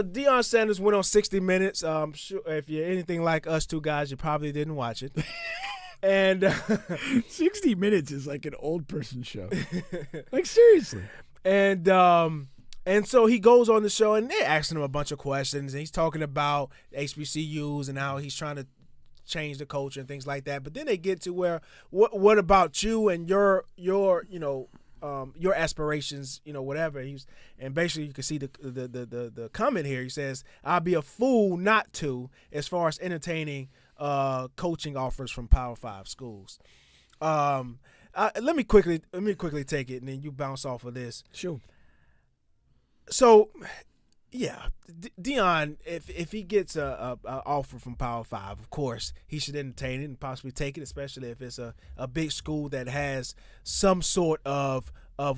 Deion Sanders went on 60 Minutes. Sure, if you're anything like us two guys, you probably didn't watch it. And 60 Minutes is like an old person show. Like, seriously. And so he goes on the show, and they're asking him a bunch of questions, and he's talking about HBCUs and how he's trying to change the culture and things like that. But then they get to where, what about you and your aspirations, whatever. And basically you can see the comment here. He says, "I'll be a fool not to, as far as entertaining coaching offers from Power 5 schools." Let me quickly take it, and then you bounce off of this. Sure. So, yeah, Deion, if he gets a offer from Power 5, of course he should entertain it and possibly take it, especially if it's a big school that has some sort of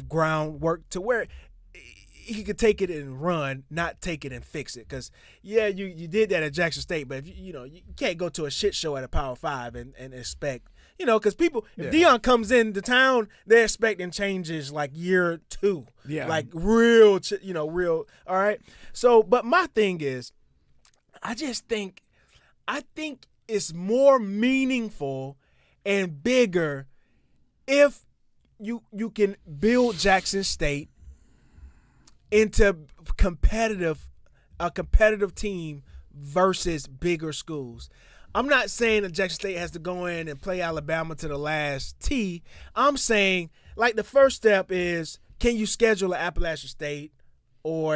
groundwork to where he could take it and run, not take it and fix it. Because, yeah, you did that at Jackson State, but if you can't go to a shit show at a Power 5 and expect, because people, if Deion comes into town, they're expecting changes like year 2. Yeah. Like real, real. All right. So, but my thing is, I think it's more meaningful and bigger if you can build Jackson State into a competitive team versus bigger schools. I'm not saying that Jackson State has to go in and play Alabama to the last T. I'm saying, like, the first step is, can you schedule an Appalachian State or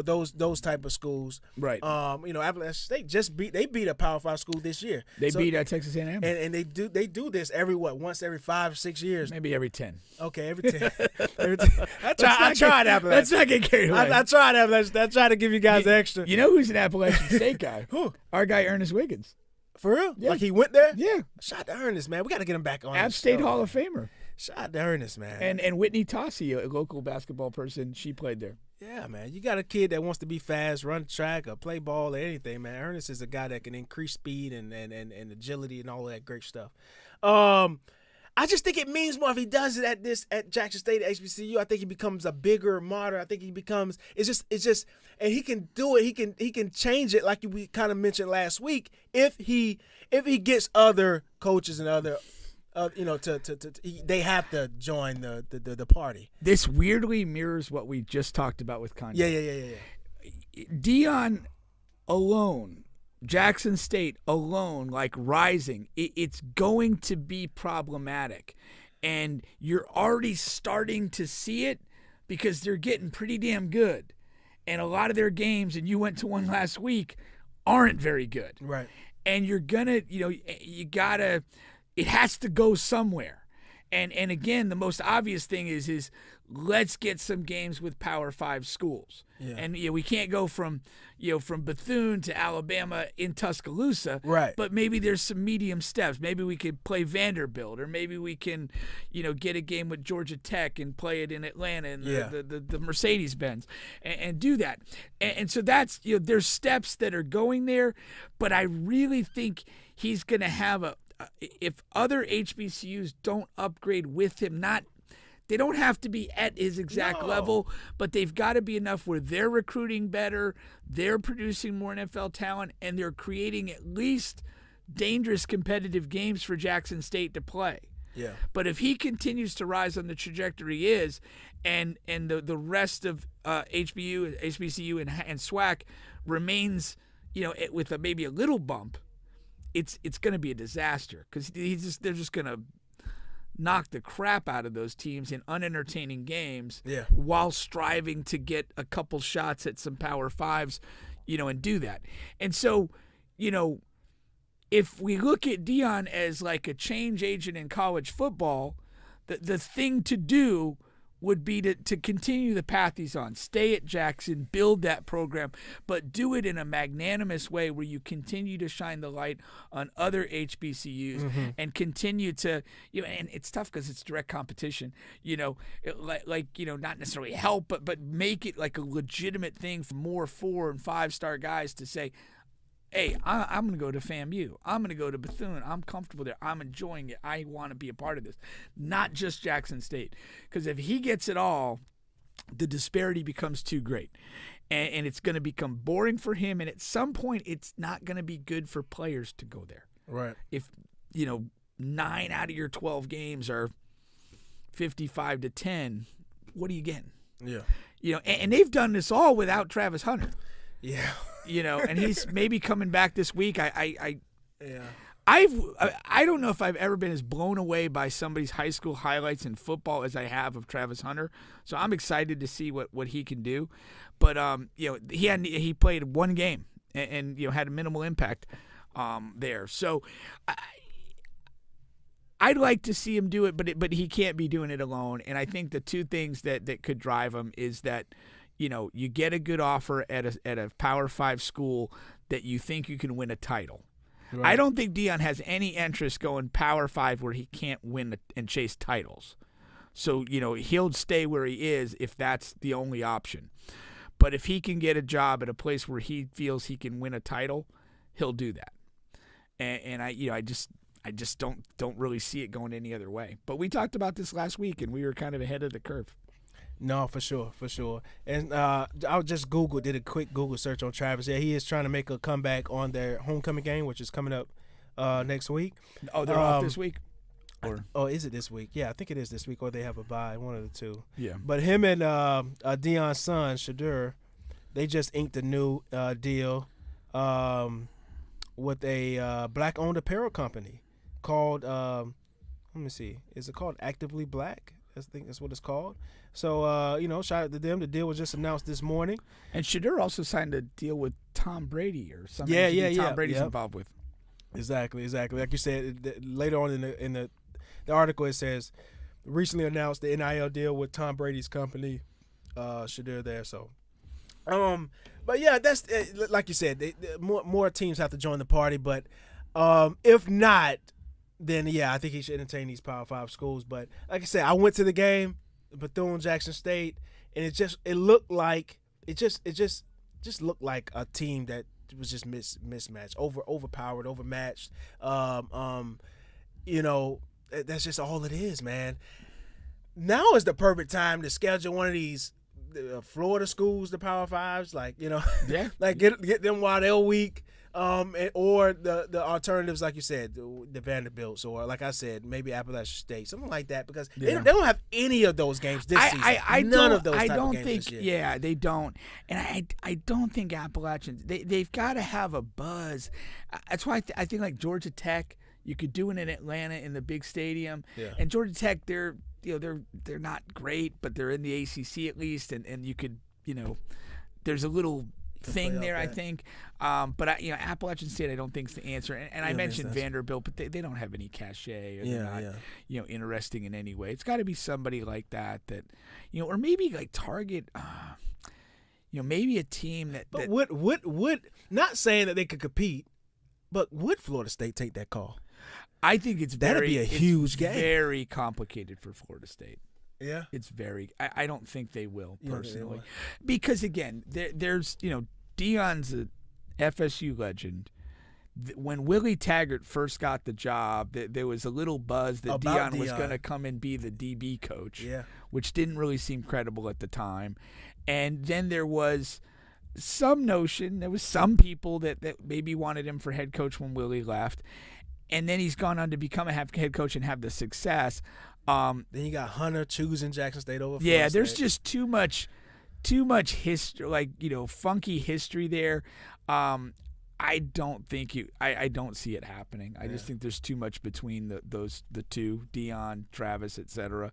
those type of schools? Right. Appalachian State beat a Power 5 school this year. They beat Texas A&M. And they do this once every 5 or 6 years. Maybe every 10. Okay, every 10. I tried Appalachian. Let's not get carried away. I tried Appalachian. I tried to give you guys extra. You know who's an Appalachian State guy? Who? Our guy Ernest Wiggins. For real? Yeah. Like he went there? Yeah. Shout out to Ernest, man. We got to get him back on. App State Hall of Famer. Shout out to Ernest, man. And Whitney Tossie, a local basketball person, she played there. Yeah, man. You got a kid that wants to be fast, run track, or play ball, or anything, man. Ernest is a guy that can increase speed and agility and all that great stuff. I just think it means more if he does it at Jackson State, at HBCU. I think he becomes a bigger martyr. I think he becomes it's just, and he can do it. He can change it, like we kind of mentioned last week. If he gets other coaches and other, they have to join the party. This weirdly mirrors what we just talked about with Kanye. Yeah. Deion alone, Jackson State alone, like rising, it's going to be problematic. And you're already starting to see it because they're getting pretty damn good. And a lot of their games, and you went to one last week, aren't very good. Right. And you're going to, it has to go somewhere. And again, the most obvious thing is let's get some games with Power 5 schools. Yeah. And we can't go from Bethune to Alabama in Tuscaloosa. Right. But maybe there's some medium steps. Maybe we could play Vanderbilt, or maybe we can, get a game with Georgia Tech and play it in Atlanta and the Mercedes-Benz and do that. And so that's, there's steps that are going there, but I really think he's going to have if other HBCUs don't upgrade with him, they don't have to be at his exact level, but they've got to be enough where they're recruiting better, they're producing more NFL talent, and they're creating at least dangerous competitive games for Jackson State to play. Yeah. But if he continues to rise on the trajectory he is, and the rest of HBCU and SWAC remains, with maybe a little bump, it's going to be a disaster because they're just going to knock the crap out of those teams in unentertaining games while striving to get a couple shots at some Power 5s, and do that. And so, if we look at Deion as like a change agent in college football, the thing to do would be to continue the path he's on. Stay at Jackson, build that program, but do it in a magnanimous way where you continue to shine the light on other HBCUs and continue to, and it's tough because it's direct competition, not necessarily help, but make it like a legitimate thing for more 4- and 5-star guys to say, hey, I'm going to go to FAMU. I'm going to go to Bethune. I'm comfortable there. I'm enjoying it. I want to be a part of this. Not just Jackson State. Because if he gets it all, the disparity becomes too great. and it's going to become boring for him. And at some point, it's not going to be good for players to go there. Right. If 9 out of your 12 games are 55-10, what are you getting? Yeah. And they've done this all without Travis Hunter. Yeah. And he's maybe coming back this week. I don't know if I've ever been as blown away by somebody's high school highlights in football as I have of Travis Hunter. So I'm excited to see what he can do. But he played one game and had a minimal impact there. So I'd like to see him do it, but he can't be doing it alone. And I think the two things that could drive him is that you get a good offer at a Power 5 school that you think you can win a title. Right. I don't think Deion has any interest going Power 5 where he can't win and chase titles. So, he'll stay where he is if that's the only option. But if he can get a job at a place where he feels he can win a title, he'll do that. And I just don't really see it going any other way. But we talked about this last week, and we were kind of ahead of the curve. No, for sure. And I just did a quick Google search on Travis. Yeah, he is trying to make a comeback on their homecoming game, which is coming up next week. Oh, they're off this week? Oh, is it this week? Yeah, I think it is this week, or they have a bye, one of the two. Yeah. But him and Deion's son, Shadur, they just inked a new deal with a black-owned apparel company called, let me see, is it called Actively Black? I think that's what it's called. So, shout out to them. The deal was just announced this morning. And Shadur also signed a deal with Tom Brady or something. Yeah. Tom Brady's involved with. Exactly. Like you said, later on in the article, it says, recently announced the NIL deal with Tom Brady's company, Shadur there. So, but yeah, that's like you said, more teams have to join the party. But if not, then yeah, I think he should entertain these Power 5 schools. But like I said, I went to the game, Bethune-Jackson State, and it looked like looked like a team that was just mismatched, overpowered, overmatched. That's just all it is, man. Now is the perfect time to schedule one of these Florida schools, the Power 5s, like get them while they're weak. Or the alternatives, like you said, the Vanderbilts, or like I said, maybe Appalachian State, something like that, because they don't have any of those games this season. None of those type of games this year. Yeah, they don't, and I don't think Appalachians they've got to have a buzz. That's why I think like Georgia Tech, you could do it in Atlanta in the big stadium, and Georgia Tech they're not great, but they're in the ACC at least, and you could there's a little thing there, I think. But Appalachian State, I don't think is the answer. And I mentioned Vanderbilt, but they don't have any cachet, or they're not, interesting in any way. It's got to be somebody like that, or maybe like Target. Maybe a team that. But would not saying that they could compete, but would Florida State take that call? I think that'd be a huge game. Very complicated for Florida State. Yeah, it's very. I don't think they will personally, because again, there's Deion's a FSU legend. When Willie Taggart first got the job, there was a little buzz that Deion was going to come and be the DB coach, which didn't really seem credible at the time. And then there was some notion, there was some people that maybe wanted him for head coach when Willie left. And then he's gone on to become a head coach and have the success. Then you got Hunter choosing Jackson State over Florida State. There's just too much history, funky history there. I don't think I don't see it happening. I just think there's too much between the two, Deion, Travis, etc.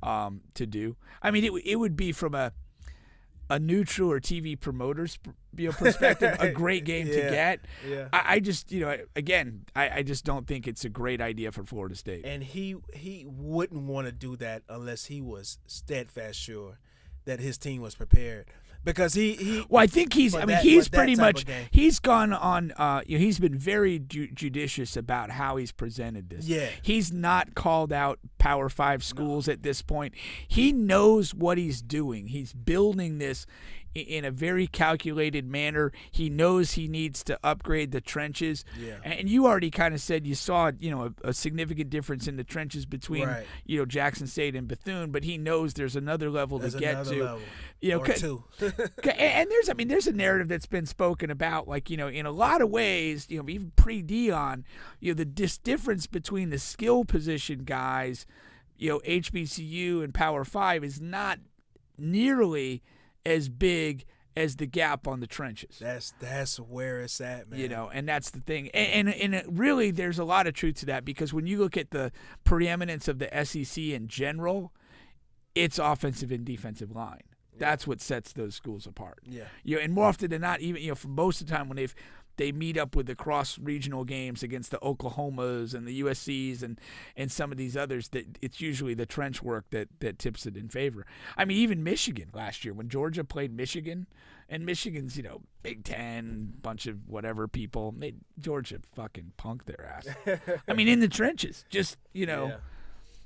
To do. I mean, it would be from a neutral or TV promoter's perspective a great game to get. Yeah. I just again I just don't think it's a great idea for Florida State. And he wouldn't want to do that unless he was steadfast sure that his team was prepared. Because I think he's pretty much he's gone on. He's been very judicious about how he's presented this. Yeah, he's not called out Power 5 schools at this point. He knows what he's doing. He's building this in a very calculated manner. He knows he needs to upgrade the trenches. Yeah. And you already kind of said you saw, a significant difference in the trenches between, Right. Jackson State and Bethune, but he knows there's another level There's to get another to. level. Or 2. And there's a narrative that's been spoken about, like, in a lot of ways, even pre-Deion, the difference between the skill position guys, HBCU and Power 5 is not nearly as big as the gap on the trenches. That's where it's at, man. And that's the thing. And it really, there's a lot of truth to that, because when you look at the preeminence of the SEC in general, it's offensive and defensive line. That's what sets those schools apart. Yeah. And more often than not, even for most of the time when they meet up with the cross-regional games against the Oklahomas and the USCs and some of these others, that it's usually the trench work that tips it in favor. I mean, even Michigan last year when Georgia played Michigan, and Michigan's Big Ten, bunch of whatever people, Georgia fucking punked their ass. I mean, in the trenches, just Yeah.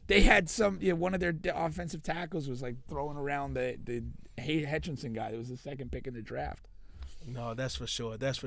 They had some. One of their offensive tackles was like throwing around the Hutchinson guy that was the second pick in the draft. No, that's for sure.